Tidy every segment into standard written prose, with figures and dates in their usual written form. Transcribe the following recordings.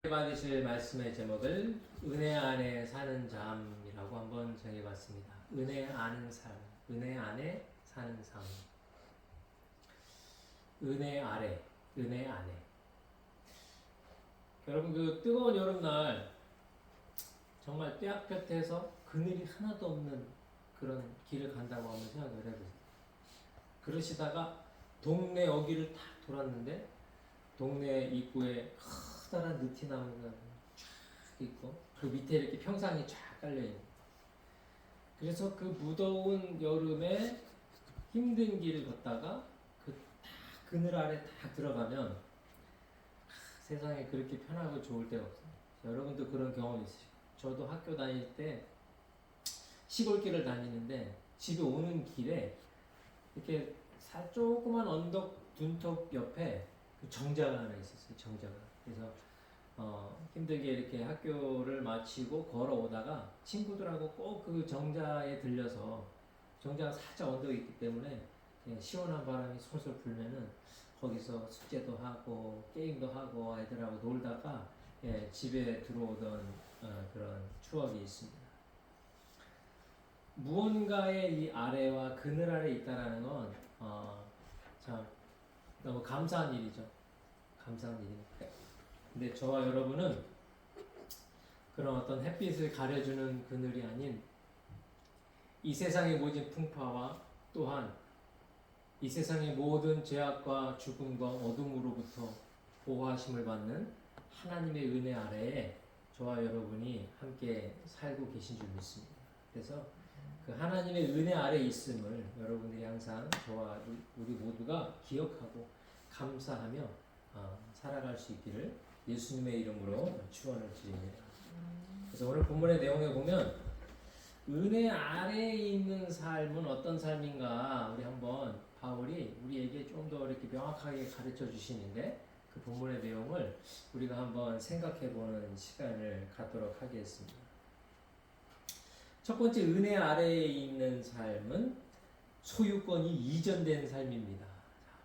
받으실 말씀의 제목을 은혜 안에 사는 삶이라고 한번 정해봤습니다. 은혜 아는 삶, 은혜 안에 사는 삶. 은혜 아래, 은혜 안에. 여러분 그 뜨거운 여름날 정말 떼약볕에서 그늘이 하나도 없는 그런 길을 간다고 한번 생각을 해보세요. 그러시다가 동네 여기를 딱 돌았는데 동네 입구에 커다란 느티나무가 쫙 있고 그 밑에 이렇게 평상이 쫙 깔려있는, 그래서 그 무더운 여름에 힘든 길을 걷다가 그 딱 그늘 아래 딱 들어가면 세상에 그렇게 편하고 좋을 데가 없어요. 여러분도 그런 경험 있으시고, 저도 학교 다닐 때 시골길을 다니는데 집에 오는 길에 이렇게 조그만 언덕 둔턱 옆에 그 정자가 하나 있었어요. 정자가. 그래서 힘들게 이렇게 학교를 마치고 걸어오다가 친구들하고 꼭 그 정자에 들려서, 정자가 살짝 언덕이 있기 때문에 그냥 시원한 바람이 솔솔 불면은 거기서 숙제도 하고 게임도 하고 아이들하고 놀다가 집에 들어오던 그런 추억이 있습니다. 무언가의 이 아래와 그늘 아래 있다라는 건 참 너무 감사한 일이죠. 감사한 일입니다. 근데 저와 여러분은 그런 어떤 햇빛을 가려주는 그늘이 아닌 이 세상의 모든 풍파와 또한 이 세상의 모든 죄악과 죽음과 어둠으로부터 보호하심을 받는 하나님의 은혜 아래에 저와 여러분이 함께 살고 계신 줄 믿습니다. 그래서 그 하나님의 은혜 아래에 있음을 여러분들이 항상 저와 우리 모두가 기억하고 감사하며 살아갈 수 있기를 예수님의 이름으로 축원을 드립니다. 그래서 오늘 본문의 내용에 보면 은혜 아래에 있는 삶은 어떤 삶인가, 우리 한번 바울이 우리에게 좀 더 이렇게 명확하게 가르쳐 주시는데 그 본문의 내용을 우리가 한번 생각해 보는 시간을 갖도록 하겠습니다. 첫 번째, 은혜 아래에 있는 삶은 소유권이 이전된 삶입니다.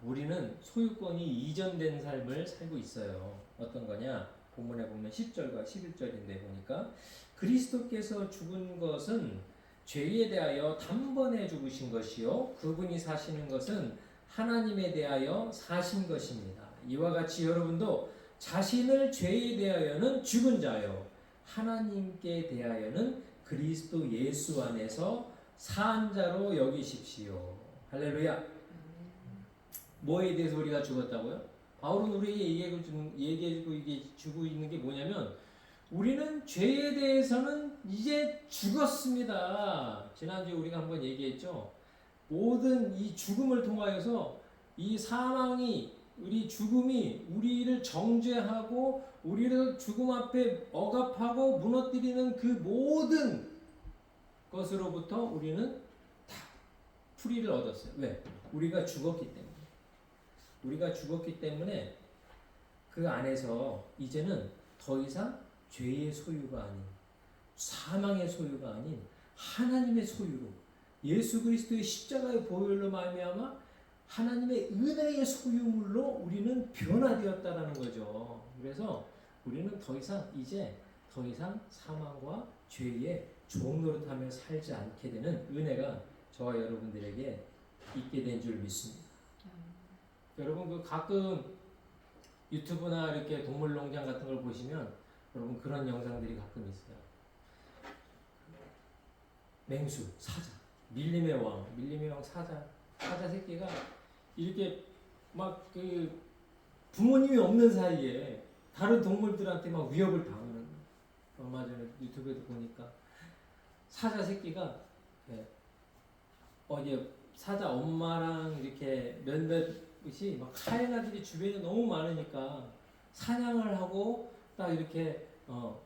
우리는 소유권이 이전된 삶을 살고 있어요. 어떤 거냐? 본문에 보면 10절과 11절인데 보니까 그리스도께서 죽은 것은 죄에 대하여 단번에 죽으신 것이요 그분이 사시는 것은 하나님에 대하여 사신 것입니다. 이와 같이 여러분도 자신을 죄에 대하여는 죽은 자요 하나님께 대하여는 그리스도 예수 안에서 산 자로 여기십시오. 할렐루야. 뭐에 대해서 우리가 죽었다고요? 바울은 우리에게 얘기해주고 있는 게 뭐냐면 우리는 죄에 대해서는 이제 죽었습니다. 지난주에 우리가 한번 얘기했죠. 모든 이 죽음을 통하여서 이 사망이, 우리 죽음이 우리를 정죄하고 우리를 죽음 앞에 억압하고 무너뜨리는 그 모든 것으로부터 우리는 다 풀이를 얻었어요. 왜? 우리가 죽었기 때문에. 우리가 죽었기 때문에 그 안에서 이제는 더 이상 죄의 소유가 아닌, 사망의 소유가 아닌 하나님의 소유로, 예수 그리스도의 십자가의 보혈로 말미암아 하나님의 은혜의 소유물로 우리는 변화되었다라는 거죠. 그래서 우리는 더 이상 사망과 죄의 종노릇하며 살지 않게 되는 은혜가 저와 여러분들에게 있게 된 줄 믿습니다. 여러분 그 가끔 유튜브나 이렇게 동물농장 같은 걸 보시면 여러분 그런 영상들이 가끔 있어요. 맹수, 사자, 밀림의 왕 사자 새끼가 이렇게 막 그 부모님이 없는 사이에 다른 동물들한테 막 위협을 당하는, 얼마 전에 유튜브에도 보니까 사자 새끼가 사자 엄마랑 이렇게 몇몇이 막 하이에나들이 주변에 너무 많으니까 사냥을 하고 딱 이렇게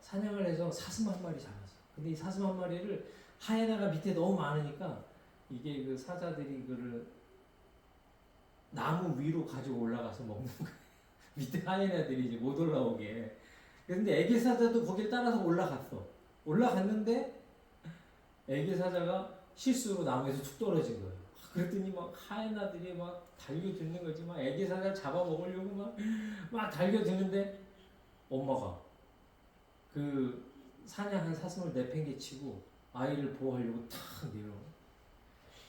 사냥을 해서 사슴 한 마리 잡았어. 근데 이 사슴 한 마리를 하이에나가 밑에 너무 많으니까 이게 그 사자들이 그를 나무 위로 가지고 올라가서 먹는 거예요. 밑에 하이에나들이 이제 못 올라오게. 근데 애기 사자도 거길 따라서 올라갔는데 애기 사자가 실수로 나무에서 툭 떨어진 거예요. 그랬더니 막 하이에나들이 막 달려드는 거지. 막 애기 사자를 잡아먹으려고 막 달려드는데 엄마가 그 사냥한 사슴을 내팽개치고 아이를 보호하려고 탁 내려.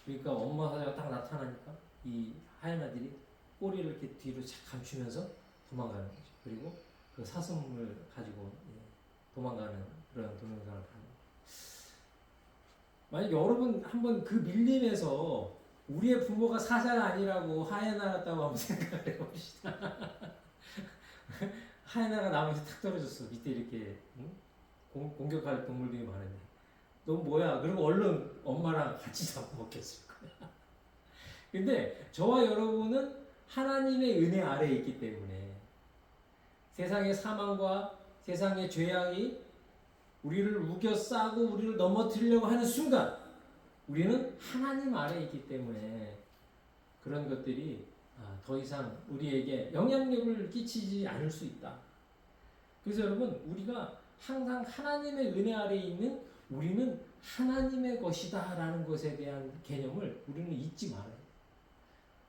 그러니까 엄마 사자가 딱 나타나니까 이 하얀 아들이 꼬리를 이렇게 뒤로 착 감추면서 도망가는 거죠. 그리고 그 사슴을 가지고 도망가는 그런 동영상을 보는. 만약 여러분 한번 그 밀림에서 우리의 부모가 사자가 아니라고 하이에나였다고 한번 생각을 해봅시다. 하이에나가 나무에서 탁 떨어졌어. 밑에 이렇게 응? 공격할 동물들이 많은데 너 뭐야? 그리고 얼른 엄마랑 같이 잡아먹겠을 거야. 근데 저와 여러분은 하나님의 은혜 아래에 있기 때문에 세상의 사망과 세상의 죄악이 우리를 우겨 싸고 우리를 넘어뜨리려고 하는 순간 우리는 하나님 아래에 있기 때문에 그런 것들이 더 이상 우리에게 영향력을 끼치지 않을 수 있다. 그래서 여러분 우리가 항상 하나님의 은혜 아래에 있는 우리는 하나님의 것이다 라는 것에 대한 개념을 우리는 잊지 말아요.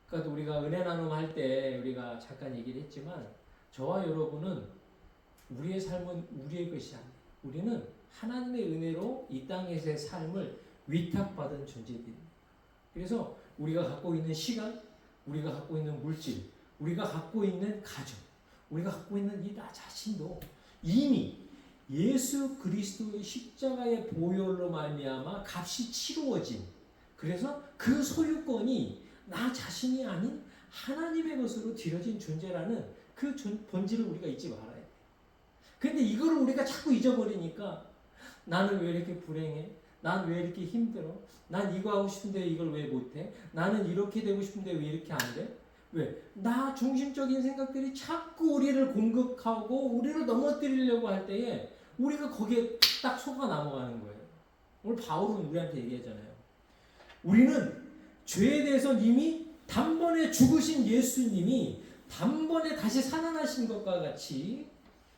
그러니까 우리가 은혜 나눔 할 때 우리가 잠깐 얘기를 했지만 저와 여러분은 우리의 삶은 우리의 것이 아니에요. 우리는 하나님의 은혜로 이 땅에서의 삶을 위탁받은 존재들입니다. 그래서 우리가 갖고 있는 시간, 우리가 갖고 있는 물질, 우리가 갖고 있는 가족, 우리가 갖고 있는 이 나 자신도 이미 예수 그리스도의 십자가의 보혈로 말미암아 값이 치루어진, 그래서 그 소유권이 나 자신이 아닌 하나님의 것으로 드려진 존재라는 그 본질을 우리가 잊지 말아야 돼. 근데 이거를 우리가 자꾸 잊어버리니까 나는 왜 이렇게 불행해? 난 왜 이렇게 힘들어? 난 이거 하고 싶은데 이걸 왜 못해? 나는 이렇게 되고 싶은데 왜 이렇게 안 돼? 왜? 나 중심적인 생각들이 자꾸 우리를 공격하고 우리를 넘어뜨리려고 할 때에 우리가 거기에 딱 속아 넘어가는 거예요. 오늘 바울은 우리한테 얘기하잖아요. 우리는 죄에 대해서 이미 단번에 죽으신 예수님이 단번에 다시 살아나신 것과 같이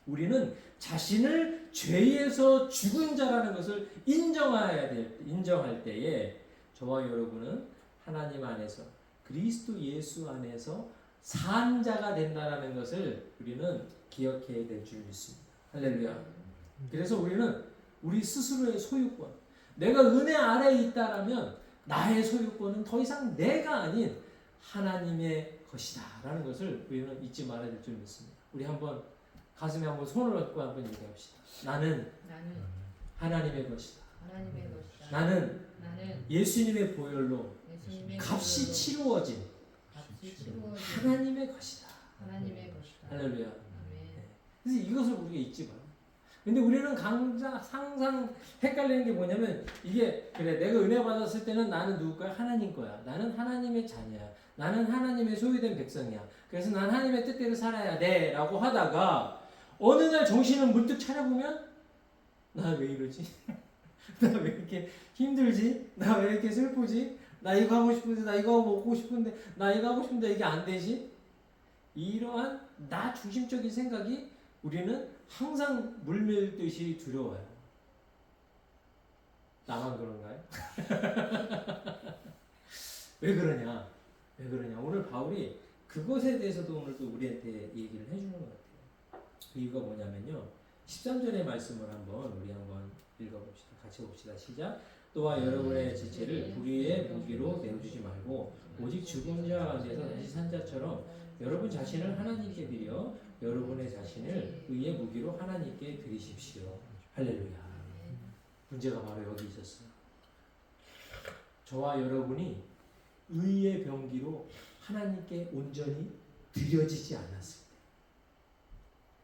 우리는 자신을 죄에서 죽은 자라는 것을 인정할 때에 저와 여러분은 하나님 안에서 그리스도 예수 안에서 산 자가 된다라는 것을 우리는 기억해야 될 줄 믿습니다. 할렐루야. 그래서 우리는 우리 스스로의 소유권, 내가 은혜 아래에 있다라면 나의 소유권은 더 이상 내가 아닌 하나님의 것이다 라는 것을 우리는 잊지 말아야 될 줄 믿습니다. 우리 한번 가슴에 한번 손을 얹고 한번 얘기합시다. 나는 하나님의 것이다. 나는 예수님의 보혈로 값이 치루어진 하나님의 것이다. 할렐루야. 네. 그래서 이것을 우리가 잊지 마. 근데 우리는 항상 헷갈리는 게 뭐냐면 이게 그래 내가 은혜 받았을 때는 나는 누구 거야? 하나님 거야. 나는 하나님의 자녀야. 나는 하나님의 소유된 백성이야. 그래서 난 하나님의 뜻대로 살아야 돼 라고 하다가 어느 날 정신을 문득 차려보면 나 왜 이러지? 나 왜 이렇게 힘들지? 나 왜 이렇게 슬프지? 나 이거 하고 싶은데 나 이거 먹고 싶은데 나 이거 하고 싶은데 이게 안 되지? 이러한 나 중심적인 생각이 우리는 항상 물밀듯이 두려워요. 나만 그런가요? 왜 그러냐? 왜 그러냐? 오늘 바울이 그것에 대해서도 오늘 또 우리한테 얘기를 해주는 것 같아요. 그 이유가 뭐냐면요. 13절의 말씀을 우리 한번 읽어봅시다. 같이 봅시다. 시작. 또한 여러분의 지체를 불의의 무기로 내어주지 말고 오직 죽은 자 가운데서 다시 산 자처럼 여러분 자신을 하나님께 드려 여러분의 자신을 의의 무기로 하나님께 드리십시오. 할렐루야. 문제가 바로 여기 있었어요. 저와 여러분이 의의 병기로 하나님께 온전히 드려지지 않았을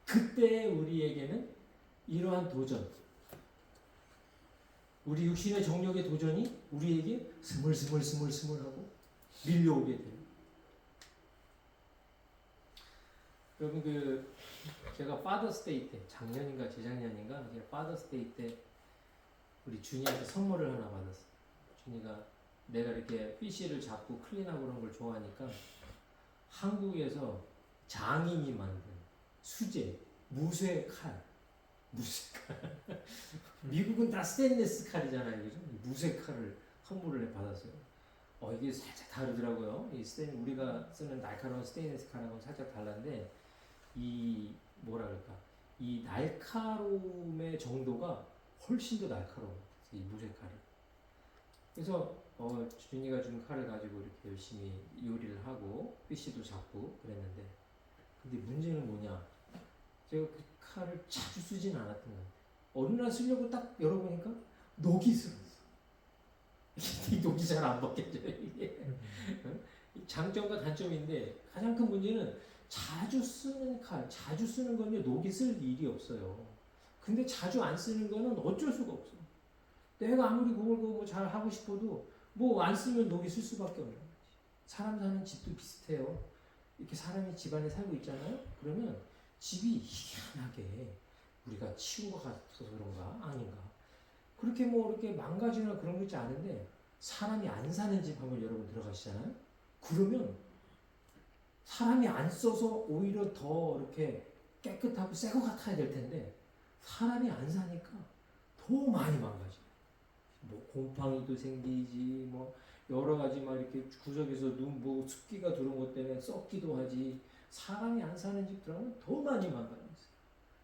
때, 그때 우리에게는 이러한 도전, 우리 육신의 정욕의 도전이 우리에게 스물스물하고 밀려오게 돼요. 여러분 제가 파더스데이 때 작년인가 재작년인가 제가 파더스데이 때 우리 준이한테 선물을 하나 받았어요. 준이가 내가 이렇게 PC를 잡고 클린하고 그런 걸 좋아하니까 한국에서 장인이 만든 수제 무쇠 칼. 미국은 다 스테인리스 칼이잖아요. 그죠? 무쇠 칼을 선물을 받았어요. 이게 살짝 다르더라고요. 우리가 쓰는 날카로운 스테인리스 칼하고는 살짝 달랐는데 이 뭐라 그럴까? 이 날카로움의 정도가 훨씬 더 날카로워. 이 물의 칼이. 그래서 준이가 준 칼을 가지고 이렇게 열심히 요리를 하고 피쉬도 잡고 그랬는데, 근데 문제는 뭐냐? 제가 그 칼을 자주 쓰진 않았던 것 같아요. 어느 날 쓰려고 딱 열어보니까 녹이 슬었어. 이 녹이 잘 안 벗겨져요, 이게. 장점과 단점인데, 가장 큰 문제는 자주 쓰는 칼, 자주 쓰는 건요, 녹이 쓸 일이 없어요. 근데 자주 안 쓰는 거는 어쩔 수가 없어. 내가 아무리 그걸 잘 하고 싶어도 뭐 안 쓰면 녹이 쓸 수밖에 없는 거지. 사람 사는 집도 비슷해요. 이렇게 사람이 집안에 살고 있잖아요. 그러면 집이 희한하게 우리가 치운 것 같아서 그런가 아닌가. 그렇게 뭐 이렇게 망가지나 그런 거 있지 않은데, 사람이 안 사는 집 한번 여러분 들어가시잖아요. 그러면 사람이 안 써서 오히려 더 이렇게 깨끗하고 새 것 같아야 될 텐데, 사람이 안 사니까 더 많이 망가져. 뭐 곰팡이도 생기지, 뭐 여러 가지 막 이렇게 구석에서 뭐 습기가 들어온 것 때문에 썩기도 하지. 사람이 안 사는 집 들어가면 더 많이 망가져요.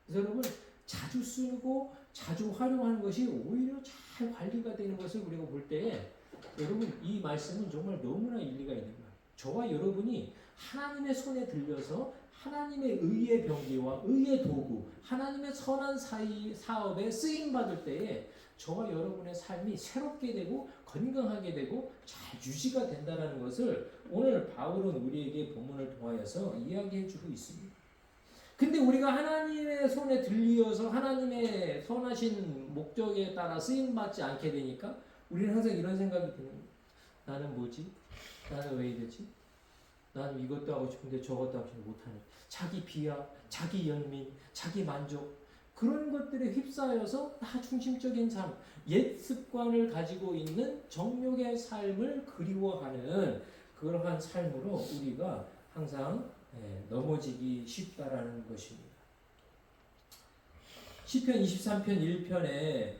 그래서 여러분, 자주 쓰고 자주 활용하는 것이 오히려 잘 관리가 되는 것을 우리가 볼 때에, 여러분 이 말씀은 정말 너무나 일리가 있는 거예요. 저와 여러분이 하나님의 손에 들려서 하나님의 의의 병기와 의의 도구, 하나님의 선한 사업에 쓰임 받을 때에 저와 여러분의 삶이 새롭게 되고 건강하게 되고 잘 유지가 된다는 것을 오늘 바울은 우리에게 본문을 통하여서 이야기해 주고 있습니다. 근데 우리가 하나님의 손에 들려서 하나님의 선하신 목적에 따라 쓰임 받지 않게 되니까 우리는 항상 이런 생각이 드는 거예요. 나는 뭐지? 나는 왜 이러지? 나는 이것도 하고 싶은데 저것도 하고 싶은데 못하네. 자기 비하, 자기 연민, 자기 만족, 그런 것들에 휩싸여서 나 중심적인 삶, 옛 습관을 가지고 있는 정욕의 삶을 그리워하는 그러한 삶으로 우리가 항상 넘어지기 쉽다라는 것입니다. 시편 23편 1편에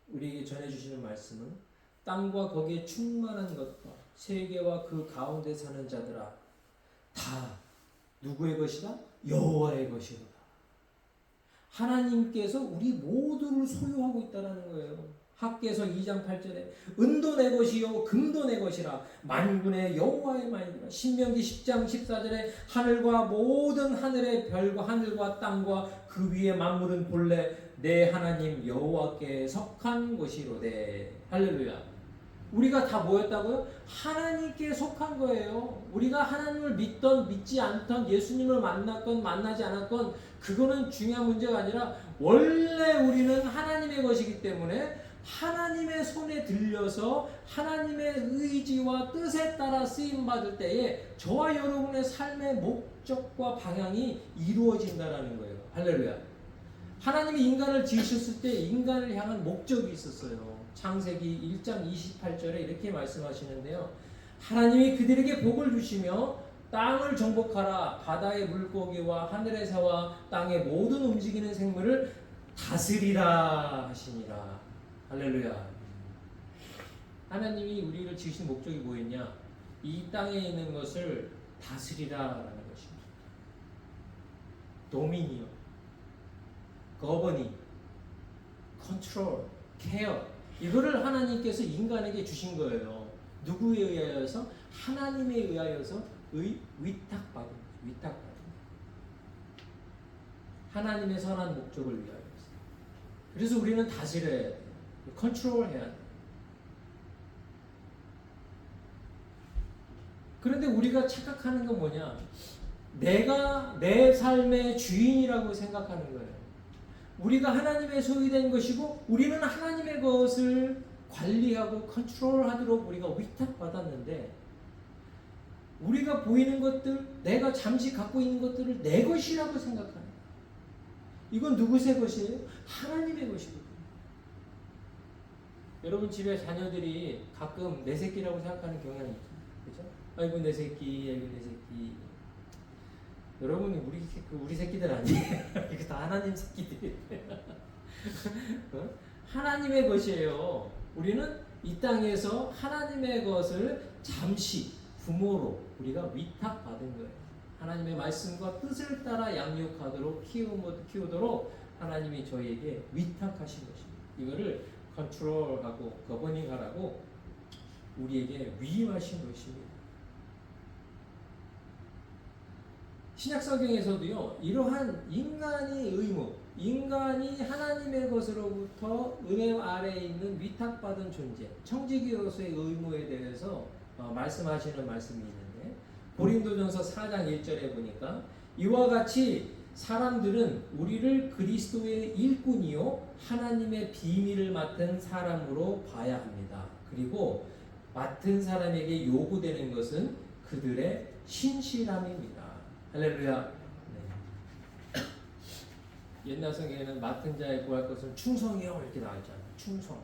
우리에게 전해주시는 말씀은, 땅과 거기에 충만한 것과 세계와 그 가운데 사는 자들아, 다 누구의 것이다? 여호와의 것이로다. 하나님께서 우리 모두를 소유하고 있다는 거예요. 학개서 2장 8절에 은도 내 것이요 금도 내 것이라 만군의 여호와의 말이라. 신명기 10장 14절에 하늘과 모든 하늘의 별과 하늘과 땅과 그 위의 만물은 본래 내 하나님 여호와께 속한 것이로되. 할렐루야. 우리가 다 뭐였다고요? 하나님께 속한 거예요. 우리가 하나님을 믿던 믿지 않던, 예수님을 만났건 만나지 않았건 그거는 중요한 문제가 아니라, 원래 우리는 하나님의 것이기 때문에 하나님의 손에 들려서 하나님의 의지와 뜻에 따라 쓰임받을 때에 저와 여러분의 삶의 목적과 방향이 이루어진다는 거예요. 할렐루야. 하나님이 인간을 지으셨을 때 인간을 향한 목적이 있었어요. 창세기 1장 28절에 이렇게 말씀하시는데요. 하나님이 그들에게 복을 주시며 땅을 정복하라. 바다의 물고기와 하늘의 새와 땅의 모든 움직이는 생물을 다스리라 하시니라. 할렐루야. 하나님이 우리를 지으신 목적이 뭐였냐? 이 땅에 있는 것을 다스리라라는 것입니다. 도미니언, 거버닝, 컨트롤, 케어, 이거를 하나님께서 인간에게 주신 거예요. 누구에 의하여서? 하나님에 의하여서 위탁받은 거죠. 위탁받은 거죠. 하나님의 선한 목적을 위하여서. 그래서 우리는 다스려야 돼요. 컨트롤해야 돼요. 그런데 우리가 착각하는 건 뭐냐? 내가 내 삶의 주인이라고 생각하는 거예요. 우리가 하나님의 소유된 것이고 우리는 하나님의 것을 관리하고 컨트롤하도록 우리가 위탁받았는데, 우리가 보이는 것들, 내가 잠시 갖고 있는 것들을 내 것이라고 생각하는 거예요. 이건 누구의 것이에요? 하나님의 것이거든요. 여러분 집에 자녀들이 가끔 내 새끼라고 생각하는 경향이 있죠. 그렇죠? 아이고 내 새끼, 아이고 내 새끼. 여러분이 우리 새끼들 아니에요. 이거 다 하나님 새끼들. 하나님의 것이에요. 우리는 이 땅에서 하나님의 것을 잠시 부모로 우리가 위탁받은 거예요. 하나님의 말씀과 뜻을 따라 양육하도록 키우도록 하나님이 저희에게 위탁하신 것입니다. 이거를 컨트롤하고 거버닝하라고 우리에게 위임하신 것입니다. 신약성경에서도요, 이러한 인간의 의무, 인간이 하나님의 것으로부터 은혜 아래에 있는 위탁받은 존재, 청지기로서의 의무에 대해서 말씀하시는 말씀이 있는데, 고린도전서 4장 1절에 보니까 이와 같이 사람들은 우리를 그리스도의 일꾼이요 하나님의 비밀을 맡은 사람으로 봐야 합니다. 그리고 맡은 사람에게 요구되는 것은 그들의 신실함입니다. 할렐루야. 네. 옛날 성경에는 맡은 자의 구할 것은 충성이요 이렇게 나와 있잖아요. 충성.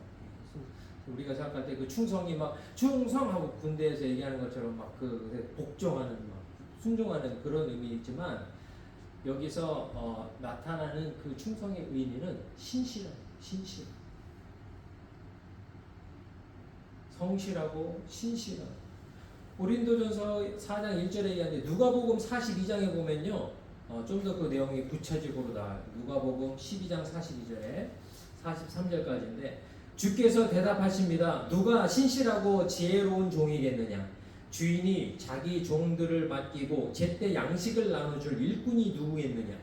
우리가 생각할 때 그 충성이 막 충성하고 군대에서 얘기하는 것처럼 막 그 복종하는 막 순종하는 그런 의미이지만 여기서 나타나는 그 충성의 의미는 신실. 성실하고 신실한. 고린도전서 4장 1절에 얘기하는데 누가복음 42장에 보면요, 좀 더 그 내용이 구체적으로 나와요. 누가복음 12장 42절에 43절까지인데 주께서 대답하십니다. 누가 신실하고 지혜로운 종이겠느냐? 주인이 자기 종들을 맡기고 제때 양식을 나눠줄 일꾼이 누구겠느냐?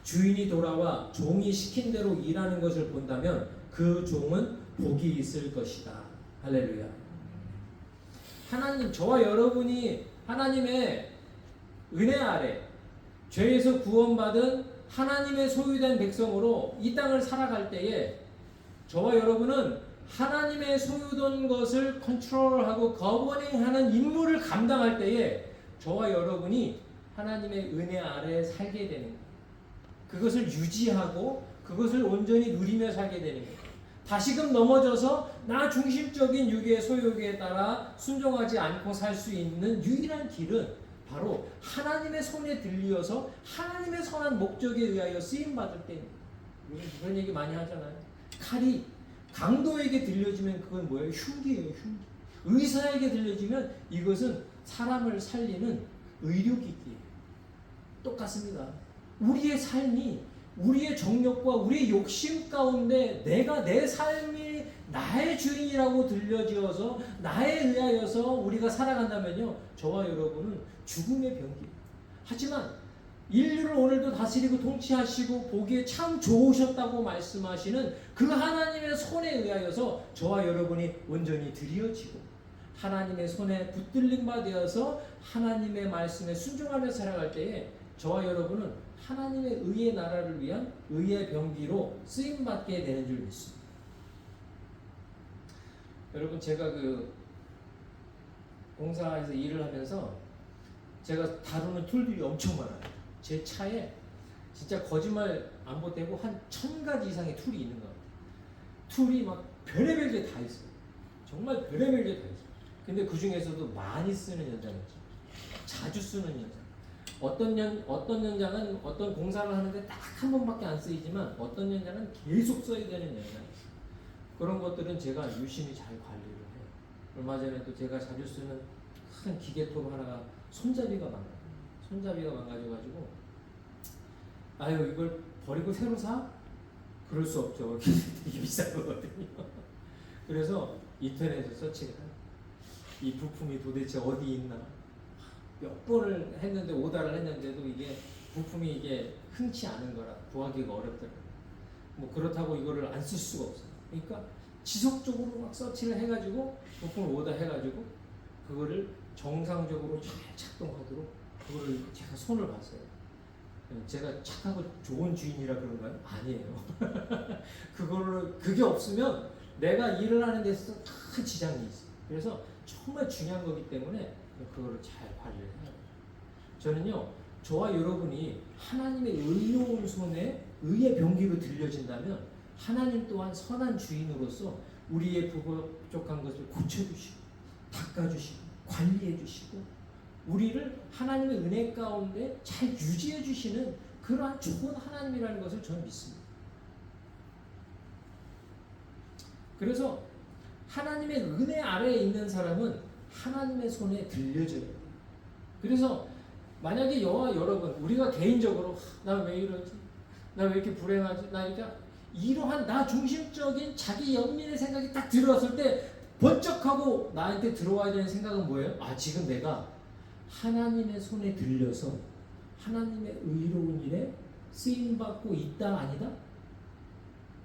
주인이 돌아와 종이 시킨 대로 일하는 것을 본다면 그 종은 복이 있을 것이다. 할렐루야. 하나님, 저와 여러분이 하나님의 은혜 아래 죄에서 구원받은 하나님의 소유된 백성으로 이 땅을 살아갈 때에 저와 여러분은 하나님의 소유된 것을 컨트롤하고 거버닝하는 임무를 감당할 때에 저와 여러분이 하나님의 은혜 아래에 살게 되는 거예요. 그것을 유지하고 그것을 온전히 누리며 살게 되는 거예요. 다시금 넘어져서 나 중심적인 육의 소욕에 따라 순종하지 않고 살 수 있는 유일한 길은 바로 하나님의 손에 들려서 하나님의 선한 목적에 의하여 쓰임받을 때입니다. 그런 얘기 많이 하잖아요. 칼이 강도에게 들려지면 그건 뭐예요? 흉기예요. 흉기. 의사에게 들려지면 이것은 사람을 살리는 의료기기예요. 똑같습니다. 우리의 삶이 우리의 정욕과 우리의 욕심 가운데 내가 내 삶이 나의 주인이라고 들려지어서 나에 의하여서 우리가 살아간다면요, 저와 여러분은 죽음의 병기예요. 하지만 인류를 오늘도 다스리고 통치하시고 보기에 참 좋으셨다고 말씀하시는 그 하나님의 손에 의하여서 저와 여러분이 온전히 드려지고 하나님의 손에 붙들림바 되어서 하나님의 말씀에 순종하며 살아갈 때에 저와 여러분은 하나님의 의의 나라를 위한 의의 병기로 쓰임받게 되는 줄 믿습니다. 여러분, 제가 그 공사에서 일을 하면서 제가 다루는 툴들이 엄청 많아요. 제 차에 진짜 거짓말 안 보태고 한 1000가지 이상의 툴이 있는 것 같아요. 툴이 막 별의별 게 다 있어요. 정말 별의별 게 다 있어요. 근데 그 중에서도 많이 쓰는 현장이 있죠. 자주 쓰는 현장. 어떤 현장은 어떤 공사를 하는데 딱 한 번밖에 안 쓰이지만 어떤 현장은 계속 써야 되는 현장이 있어요. 그런 것들은 제가 유심히 잘 관리를 해요. 얼마 전에 또 제가 자주 쓰는 큰 기계톱 하나가 손잡이가 망가져가지고 아유, 이걸 버리고 새로 사? 그럴 수 없죠. 되게 비싼 거거든요. 그래서 인터넷에서 서치를 해요. 이 부품이 도대체 어디 있나? 몇 번을 했는데 오다를 했는데도 이게 부품이 이게 흔치 않은 거라 구하기가 어렵더라고요. 뭐 그렇다고 이거를 안 쓸 수가 없어요. 그러니까 지속적으로 막 서치를 해가지고 부품을 오다 해가지고 그거를 정상적으로 잘 작동하도록 그거를 제가 손을 봤어요. 제가 착하고 좋은 주인이라 그런가요? 아니에요. 그게 없으면 내가 일을 하는 데 있어서 큰 지장이 있어요. 그래서 정말 중요한 거기 때문에 그거를 잘 관리를 해야 돼요. 저는요, 저와 여러분이 하나님의 의로운 손에 의의 병기로 들려진다면 하나님 또한 선한 주인으로서 우리의 부족한 것을 고쳐주시고 닦아주시고 관리해주시고 우리를 하나님의 은혜 가운데 잘 유지해주시는 그러한 좋은 하나님이라는 것을 저는 믿습니다. 그래서 하나님의 은혜 아래에 있는 사람은 하나님의 손에 들려져요. 그래서 만약에 여와 여러분, 우리가 개인적으로 나 왜 이러지? 나 왜 이렇게 불행하지? 나 이렇게 이러한 나 중심적인 자기 연민의 생각이 딱 들어왔을 때 번쩍하고 나한테 들어와야 되는 생각은 뭐예요? 아, 지금 내가 하나님의 손에 들려서 하나님의 의로운 일에 쓰임받고 있다 아니다?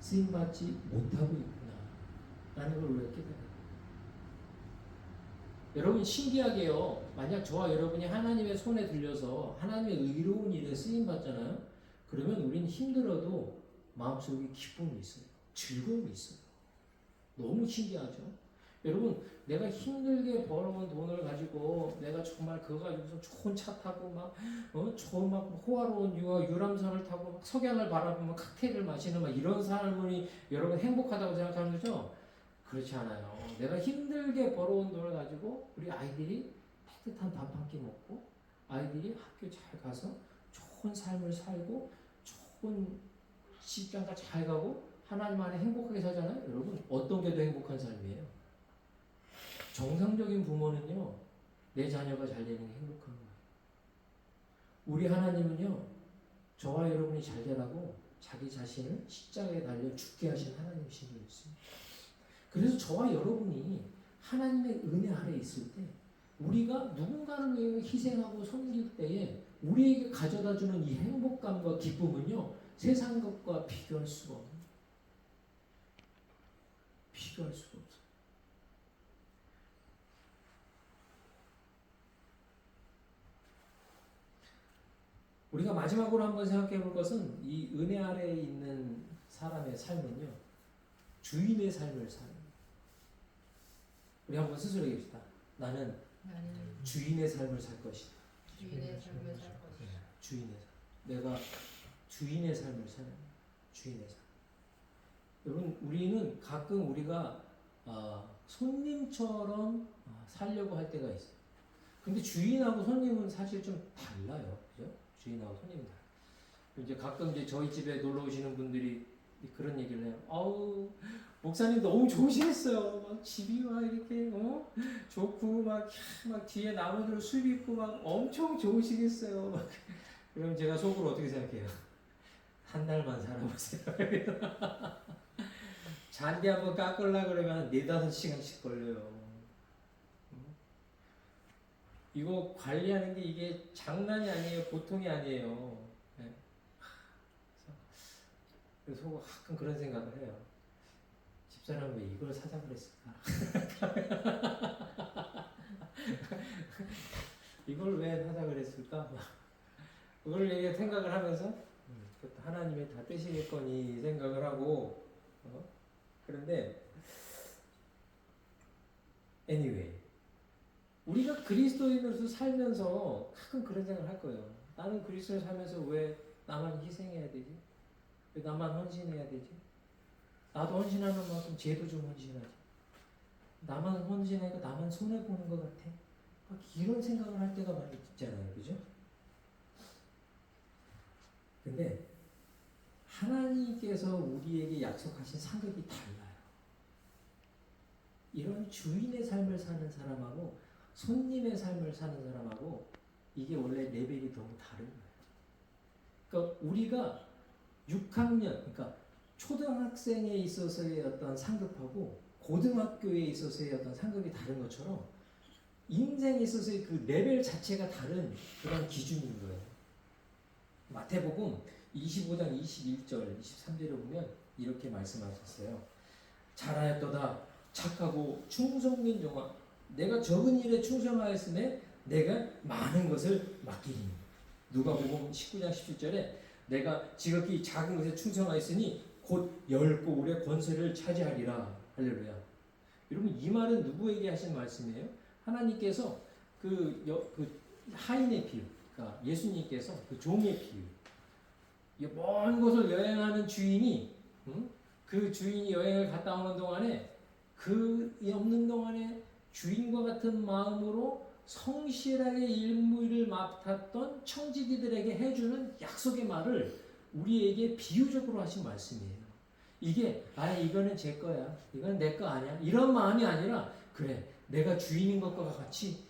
쓰임받지 못하고 있구나 라는 걸 우리가 깨달아요. 여러분 신기하게요. 만약 저와 여러분이 하나님의 손에 들려서 하나님의 의로운 일에 쓰임받잖아요. 그러면 우리는 힘들어도 마음속에 기쁨이 있어요. 즐거움이 있어요. 너무 신기하죠. 여러분 내가 힘들게 벌어온 돈을 가지고 내가 정말 그거 가지고서 좋은 차 타고 막 좋은 막 호화로운 유람선을 타고 막 석양을 바라보며 칵테일을 마시는 막 이런 삶이 여러분 행복하다고 생각하는 거죠? 그렇지 않아요. 내가 힘들게 벌어온 돈을 가지고 우리 아이들이 따뜻한 밥 한 끼 먹고 아이들이 학교 잘 가서 좋은 삶을 살고 좋은 직장가 잘 가고 하나님 안에 행복하게 살잖아요. 여러분 어떤 게 더 행복한 삶이에요? 정상적인 부모는요, 내 자녀가 잘 되는 게 행복한 거예요. 우리 하나님은요, 저와 여러분이 잘 되라고 자기 자신을 십자가에 달려 죽게 하신 하나님이신 줄 믿습니다. 그래서 저와 여러분이 하나님의 은혜 아래 있을 때 우리가 누군가를 위해 희생하고 섬길 때에 우리에게 가져다주는 이 행복감과 기쁨은요, 세상 것과 비교할 수가 없어요. 비교할 수가 없어요. 우리가 마지막으로 한번 생각해 볼 것은 이 은혜 아래에 있는 사람의 삶은요, 주인의 삶을 사는. 우리 한번 스스로 얘기합시다. 나는 주인의 삶을 살 것이다. 주인의 삶을 살 것이다. 주인의 삶. 내가 주인의 삶을 사는. 주인의 삶. 여러분, 우리는 가끔 우리가 손님처럼 살려고 할 때가 있어요. 근데 주인하고 손님은 사실 좀 달라요. 그죠? 주인하고 손님은 달라요. 이제 가끔 이제 저희 집에 놀러 오시는 분들이 그런 얘기를 해요. 아우, 목사님 너무 좋으시겠어요. 막 집이 막 이렇게 좋고 막 뒤에 나무들 숲 있고 막 엄청 좋으시겠어요. 막 그럼 제가 속으로 어떻게 생각해요? 한 달만 살아보세요. 잔디 한번 깎으려고 그러면 4-5시간씩 걸려요. 이거 관리하는 게 이게 장난이 아니에요. 보통이 아니에요. 네. 그래서 가끔 그런 생각을 해요. 집사람 왜 이걸 사자 그랬을까? 이걸 왜 사자 그랬을까? 그걸 생각을 하면서 하나님의 다 뜻이겠거니 생각을 하고 그런데 anyway 우리가 그리스도인으로서 살면서 가끔 그런 생각을 할 거예요. 나는 그리스도인 살면서 왜 나만 희생해야 되지? 왜 나만 헌신해야 되지? 나도 헌신하는 만큼 쟤도 좀 헌신하지. 나만 헌신하니까 나만 손해보는 것 같아. 막 이런 생각을 할 때가 많이 있잖아요. 그죠? 근데 하나님께서 우리에게 약속하신 상급이 달라요. 이런 주인의 삶을 사는 사람하고 손님의 삶을 사는 사람하고 이게 원래 레벨이 너무 다른 거예요. 그러니까 우리가 6학년, 그러니까 초등학생에 있어서의 어떤 상급하고 고등학교에 있어서의 어떤 상급이 다른 것처럼 인생에 있어서의 그 레벨 자체가 다른 그런 기준인 거예요. 마태복음 25장 21절, 23절에 보면 이렇게 말씀하셨어요. 잘하였도다 착하고 충성된 종아, 내가 적은 일에 충성하였으면 내가 많은 것을 맡기리니. 누가복음 19장 17절에 내가 지극히 작은 것에 충성하였으니 곧 10고울의 권세를 차지하리라. 할렐루야. 여러분 이 말은 누구에게 하신 말씀이에요? 하나님께서 그 하인의 비유, 그러니까 예수님께서 그 종의 비유, 먼 곳을 여행하는 주인이 그 주인이 여행을 갔다 오는 동안에 그 없는 동안에 주인과 같은 마음으로 성실하게 일을 맡았던 청지기들에게 해주는 약속의 말을 우리에게 비유적으로 하신 말씀이에요. 이게 이거는 제 거야, 이건 내 거 아니야, 이런 마음이 아니라 그래 내가 주인인 것과 같이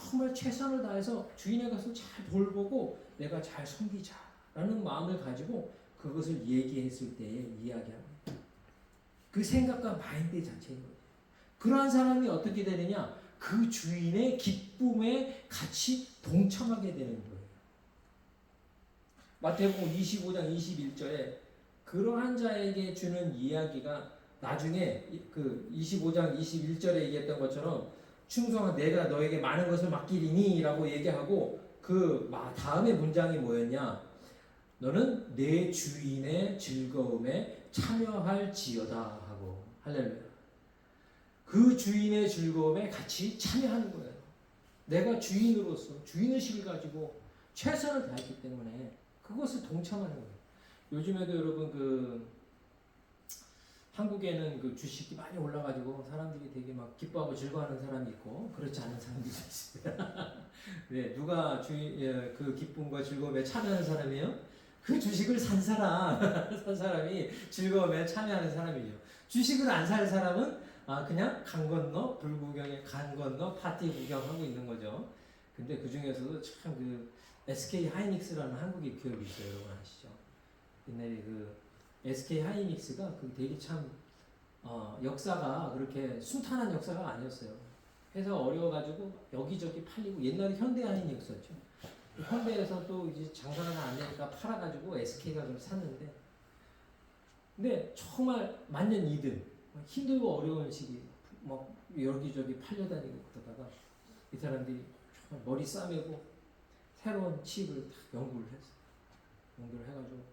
정말 최선을 다해서 주인의 것을 잘 돌보고 내가 잘 섬기자라는 마음을 가지고 그것을 얘기했을 때에 이야기합니다. 그 생각과 마인드 자체인 거죠. 그러한 사람이 어떻게 되느냐? 그 주인의 기쁨에 같이 동참하게 되는 거예요. 마태복음 25장 21절에 그러한 자에게 주는 이야기가 나중에 그 25장 21절에 얘기했던 것처럼 충성한 내가 너에게 많은 것을 맡기리니 라고 얘기하고 그 다음에 문장이 뭐였냐? 너는 내 주인의 즐거움에 참여할지어다 하고 할렐루야. 그 주인의 즐거움에 같이 참여하는 거예요. 내가 주인으로서 주인의식을 가지고 최선을 다했기 때문에 그것을 동참하는 거예요. 요즘에도 여러분 한국에는 그 주식이 많이 올라가지고 사람들이 되게 막 기뻐하고 즐거워하는 사람이 있고 그렇지 않은 사람들이 있습니다. 네, 누가 그 기쁨과 즐거움에 참여하는 사람이에요? 그 주식을 산 사람이 즐거움에 참여하는 사람이죠. 주식을 안 살 사람은 그냥 강 건너 불구경에 강 건너 파티 구경하고 있는 거죠. 근데 그 중에서도 참 그 SK 하이닉스라는 한국의 기업이 있어요. 여러분 아시죠? 옛날에 그 SK 하이닉스가 그 되게 참 역사가 그렇게 순탄한 역사가 아니었어요. 회사가 어려워가지고 여기저기 팔리고 옛날에 현대 하이닉스였죠. 현대에서 또 이제 장사가 안 되니까 팔아가지고 SK가 그걸 샀는데, 근데 정말 만년 2등 힘들고 어려운 시기 막 여기저기 팔려다니고 그러다가 이 사람들이 정말 머리 싸매고 새로운 칩을 다 연구를 했어요. 연구를 해가지고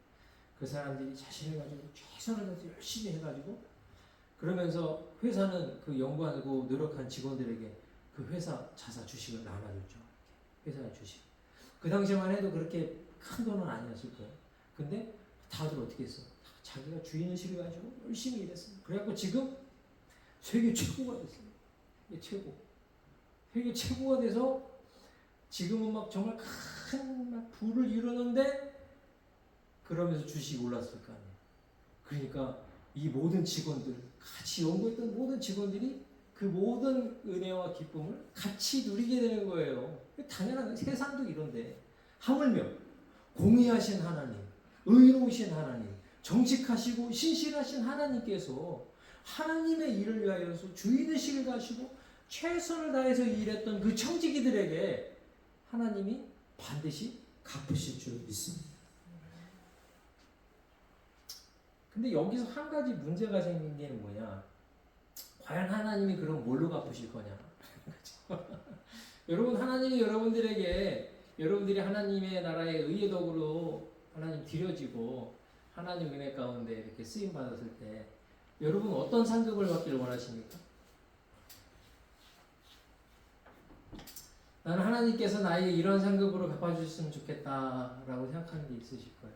그 사람들이 자신해가지고 최선을 다해서 열심히 해가지고 그러면서 회사는 그 연구하고 노력한 직원들에게 그 회사 자사 주식을 나눠줬죠. 회사의 주식. 그 당시만 해도 그렇게 큰 돈은 아니었을 거예요. 근데 다들 어떻게 했어? 다 자기가 주인의식을 가지고 열심히 일했어요. 그래갖고 지금 세계 최고가 됐어요. 세계 최고. 세계 최고가 돼서 지금은 막 정말 큰 막 부를 이루는데 그러면서 주식이 올랐을 거 아니에요. 그러니까 이 모든 직원들, 같이 연구했던 모든 직원들이 그 모든 은혜와 기쁨을 같이 누리게 되는 거예요. 당연한 거예요. 세상도 이런데 하물며 공의하신 하나님, 의로우신 하나님, 정직하시고 신실하신 하나님께서 하나님의 일을 위하여서 주인의식을 가시고 최선을 다해서 일했던 그 청지기들에게 하나님이 반드시 갚으실 줄 믿습니다. 근데 여기서 한 가지 문제가 생긴 게 뭐냐? 과연 하나님이 그럼 뭘로 갚으실 거냐? 여러분, 하나님이 여러분들이 하나님의 나라의 의의 도구로 하나님 드려지고 하나님 은혜 가운데 이렇게 쓰임 받았을 때 여러분 어떤 상급을 받기를 원하십니까? 나는 하나님께서 나에게 이런 상급으로 갚아주셨으면 좋겠다라고 생각하는 게 있으실 거예요.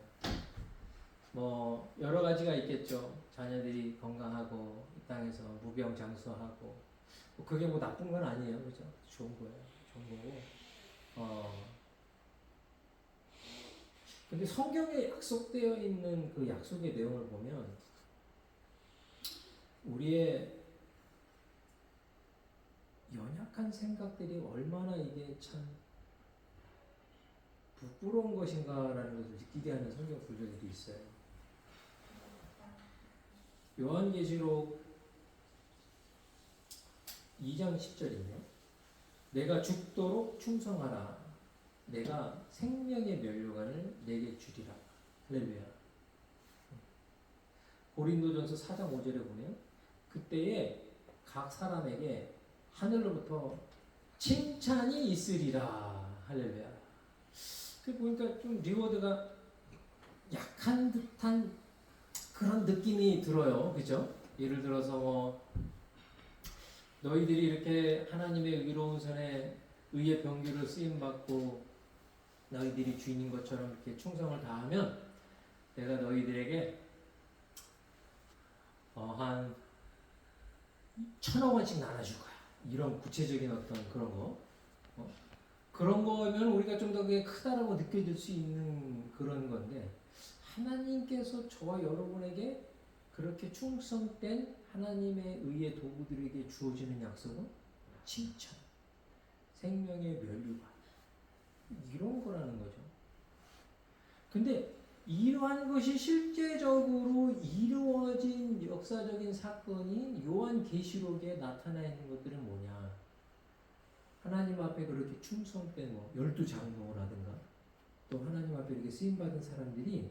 뭐 여러 가지가 있겠죠. 자녀들이 건강하고 이 땅에서 무병장수하고 뭐 그게 뭐 나쁜 건 아니에요, 그죠? 좋은 거예요, 좋은 거고. 근데 성경에 약속되어 있는 그 약속의 내용을 보면 우리의 연약한 생각들이 얼마나 이게 참 부끄러운 것인가라는 것을 느끼게 하는 성경 구절들이 있어요. 요한계시록 2장 10절이네요. 내가 죽도록 충성하라. 내가 생명의 면류관을 내게 주리라. 할렐루야. 고린도전서 4장 5절에 보면 그때에 각 사람에게 하늘로부터 칭찬이 있으리라. 할렐루야. 그 보니까 좀 리워드가 약한 듯한 그런 느낌이 들어요. 그죠? 예를 들어서 뭐 너희들이 이렇게 하나님의 의로운 손에 의의 병기로 쓰임 받고 너희들이 주인인 것처럼 이렇게 충성을 다하면 내가 너희들에게 한 1,000억 원씩 나눠줄 거야. 이런 구체적인 어떤 그런 거. 그런 거면 우리가 좀 더 그게 크다라고 느껴질 수 있는 그런 건데 하나님께서 저와 여러분에게 그렇게 충성된 하나님의 의의 도구들에게 주어지는 약속은 칭찬, 생명의 면류관 이런 거라는 거죠. 근데 이러한 것이 실제적으로 이루어진 역사적인 사건이 요한계시록에 나타나 있는 것들은 뭐냐? 하나님 앞에 그렇게 충성된 12장로라든가 또 하나님 앞에 이렇게 쓰임받은 사람들이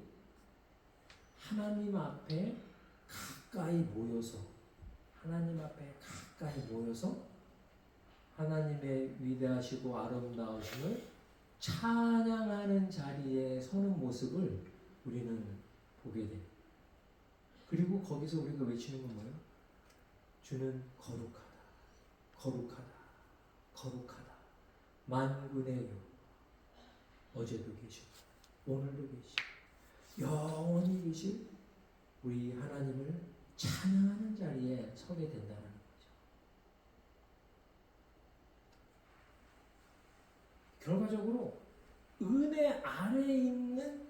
하나님 앞에 가까이 모여서 하나님의 위대하시고 아름다우심을 찬양하는 자리에 서는 모습을 우리는 보게 돼. 그리고 거기서 우리가 외치는 건 뭐예요? 주는 거룩하다, 거룩하다, 거룩하다. 만군의 여, 어제도 계시고 오늘도 계시고 영원히 계실 우리 하나님을 찬양하는 자리에 서게 된다는 거죠. 결과적으로 은혜 아래에 있는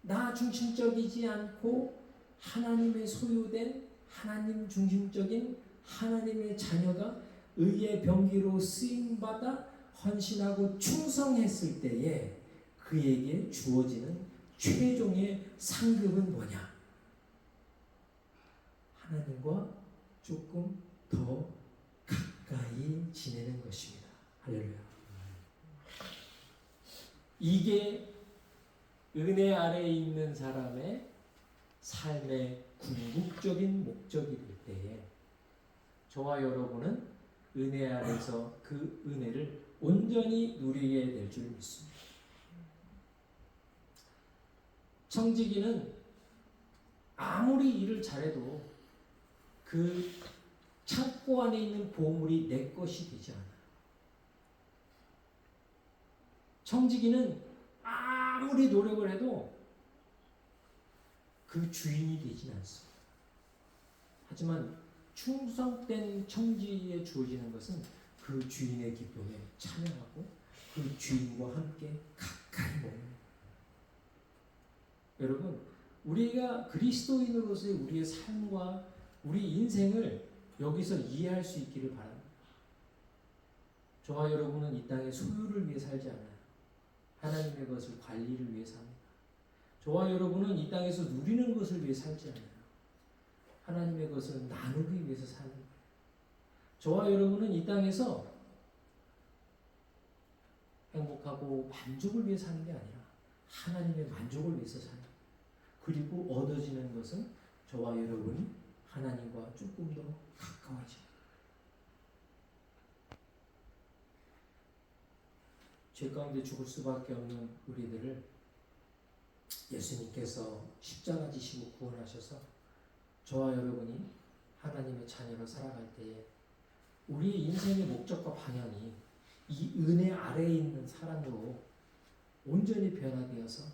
나 중심적이지 않고 하나님의 소유된 하나님 중심적인 하나님의 자녀가 의의 병기로 쓰임받아 헌신하고 충성했을 때에 그에게 주어지는 최종의 상급은 뭐냐? 하나님과 조금 더 가까이 지내는 것입니다. 할렐루야. 이게 은혜 아래에 있는 사람의 삶의 궁극적인 목적이 될 때에 저와 여러분은 은혜 아래서 그 은혜를 온전히 누리게 될 줄 믿습니다. 청지기는 아무리 일을 잘해도 그 창고 안에 있는 보물이 내 것이 되지 않아요. 청지기는 아무리 노력을 해도 그 주인이 되진 않습니다. 하지만 충성된 청지기에 주어지는 것은 그 주인의 기쁨에 참여하고 그 주인과 함께 가까이 머무는. 여러분, 우리가 그리스도인으로서의 우리의 삶과 우리 인생을 여기서 이해할 수 있기를 바랍니다. 저와 여러분은 이 땅의 소유를 위해 살지 않아요. 하나님의 것을 관리를 위해 삽니다. 저와 여러분은 이 땅에서 누리는 것을 위해 살지 않아요. 하나님의 것을 나누기 위해서 사는 거예요. 저와 여러분은 이 땅에서 행복하고 만족을 위해 사는 게 아니라 하나님의 만족을 위해서 사는 거예요. 그리고 얻어지는 것은 저와 여러분이 하나님과 조금 더 가까워지는 거예요. 죄 가운데 죽을 수밖에 없는 우리들을 예수님께서 십자가 지시고 구원하셔서 저와 여러분이 하나님의 자녀로 살아갈 때에 우리 인생의 목적과 방향이 이 은혜 아래에 있는 사람으로 온전히 변화되어서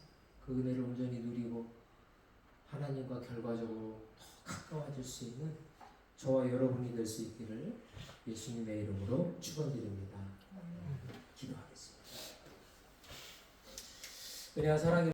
그 은혜를 온전히 누리고 하나님과 결과적으로 더 가까워질 수 있는 저와 여러분이 될 수 있기를 예수님의 이름으로 축원드립니다. 기도하겠습니다. 은혜와 사랑이